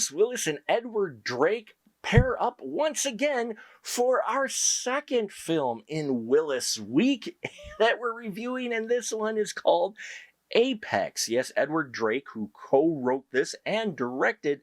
Bruce Willis and Edward Drake pair up once again for our second film in Willis Week that we're reviewing, and this one is called Apex. Yes, Edward Drake, who co-wrote this and directed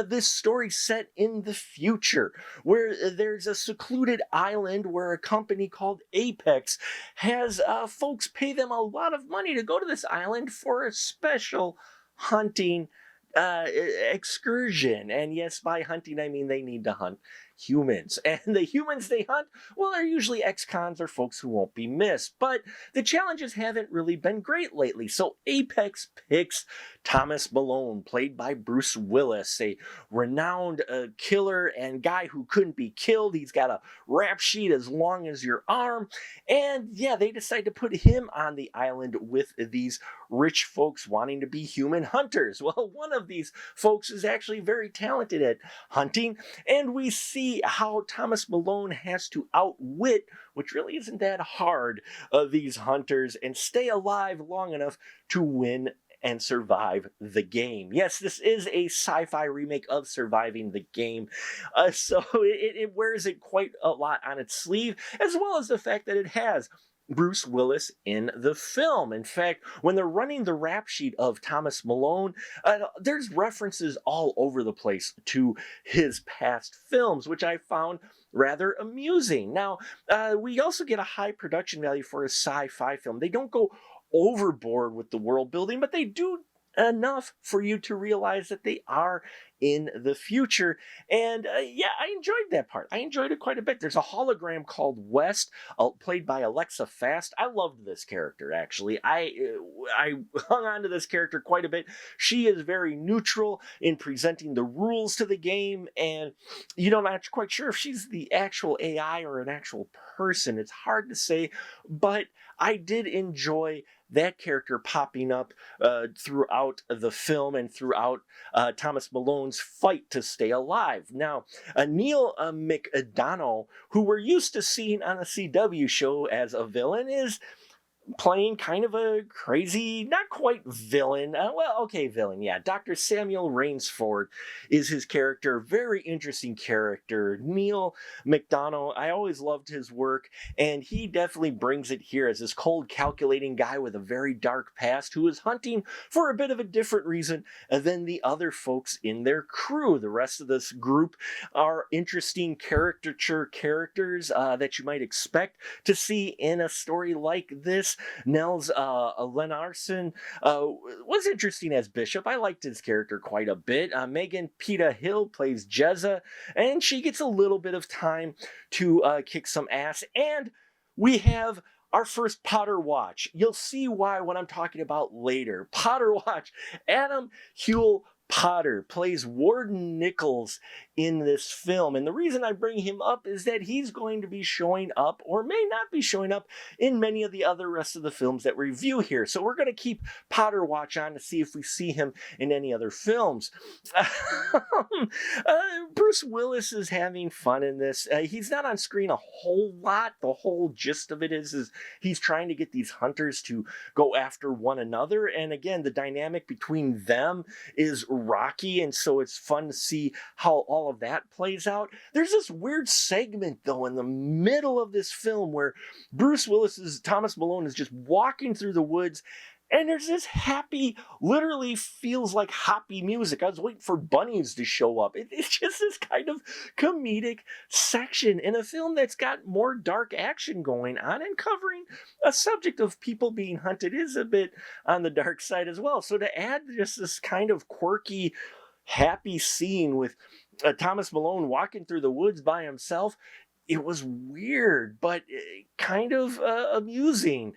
this story set in the future, where there's a secluded island where a company called Apex has folks pay them a lot of money to go to this island for a special hunting excursion. And yes, by hunting I mean they need to hunt humans, and the humans they hunt, well, are usually ex-cons or folks who won't be missed. But the challenges haven't really been great lately, so Apex picks Thomas Malone, played by Bruce Willis, a renowned killer and guy who couldn't be killed. He's got a rap sheet as long as your arm, and yeah, they decide to put him on the island with these rich folks wanting to be human hunters. Well, one of these folks is actually very talented at hunting, and we see how Thomas Malone has to outwit, which really isn't that hard, these hunters and stay alive long enough to win and survive the game. Yes, this is a sci-fi remake of Surviving the Game, so it wears it quite a lot on its sleeve, as well as the fact that it has Bruce Willis in the film. In fact, when they're running the rap sheet of Thomas Malone, there's references all over the place to his past films, which I found rather amusing. Now, we also get a high production value for a sci-fi film. They don't go overboard with the world building, but they do enough for you to realize that they are in the future. And yeah, I enjoyed that part. I enjoyed it quite a bit. There's a hologram called West, played by Alexa Fast. I loved this character, actually. I hung on to this character quite a bit. She is very neutral in presenting the rules to the game, and you're not quite sure if she's the actual AI or an actual person. It's hard to say, but I did enjoy that character popping up throughout the film and throughout Thomas Malone's fight to stay alive. Now, Neil McDonough, who we're used to seeing on a CW show as a villain, is playing kind of a crazy, not quite villain. Villain, yeah. Dr. Samuel Rainsford is his character. Very interesting character. Neil McDonough, I always loved his work, and he definitely brings it here as this cold, calculating guy with a very dark past who is hunting for a bit of a different reason than the other folks in their crew. The rest of this group are interesting caricature characters that you might expect to see in a story like this. Nels Lenarson was interesting as Bishop. I liked his character quite a bit. Megan Peta Hill plays Jezza, and she gets a little bit of time to kick some ass. And we have our first Potter Watch. You'll see why when I'm talking about later. Potter Watch. Adam Hewell Potter plays Warden Nichols in this film, and the reason I bring him up is that he's going to be showing up, or may not be showing up, in many of the other rest of the films that we review here. So we're going to keep Potter Watch on to see if we see him in any other films. Bruce Willis is having fun in this. He's not on screen a whole lot. The whole gist of it is he's trying to get these hunters to go after one another, and again, the dynamic between them is rocky, and so it's fun to see how all of that plays out. There's this weird segment, though, in the middle of this film where Bruce Willis's Thomas Malone is just walking through the woods, and there's this happy, literally feels like happy music. I was waiting for bunnies to show up. It's just this kind of comedic section in a film that's got more dark action going on, and covering a subject of people being hunted is a bit on the dark side as well. So to add just this kind of quirky, happy scene with Thomas Malone walking through the woods by himself, it was weird, but kind of amusing.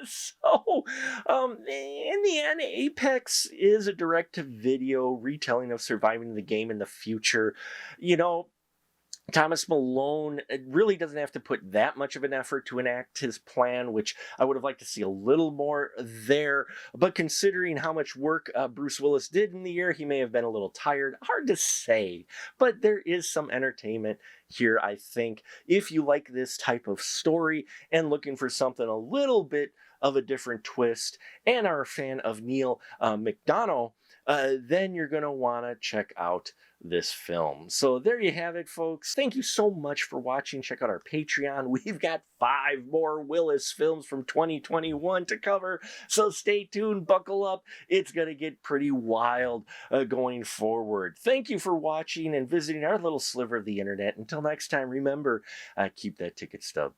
So, in the end, Apex is a direct-to-video retelling of Surviving the Game in the future. You know, Thomas Malone really doesn't have to put that much of an effort to enact his plan, which I would have liked to see a little more there. But considering how much work Bruce Willis did in the year, he may have been a little tired. Hard to say, but there is some entertainment here, I think. If you like this type of story and looking for something a little bit of a different twist and are a fan of Neil McDonough, then you're going to want to check out this film. So there you have it, folks. Thank you so much for watching. Check out our Patreon. We've got 5 more Willis films from 2021 to cover, so stay tuned, buckle up. It's going to get pretty wild going forward. Thank you for watching and visiting our little sliver of the internet. Until next time, remember, keep that ticket stub.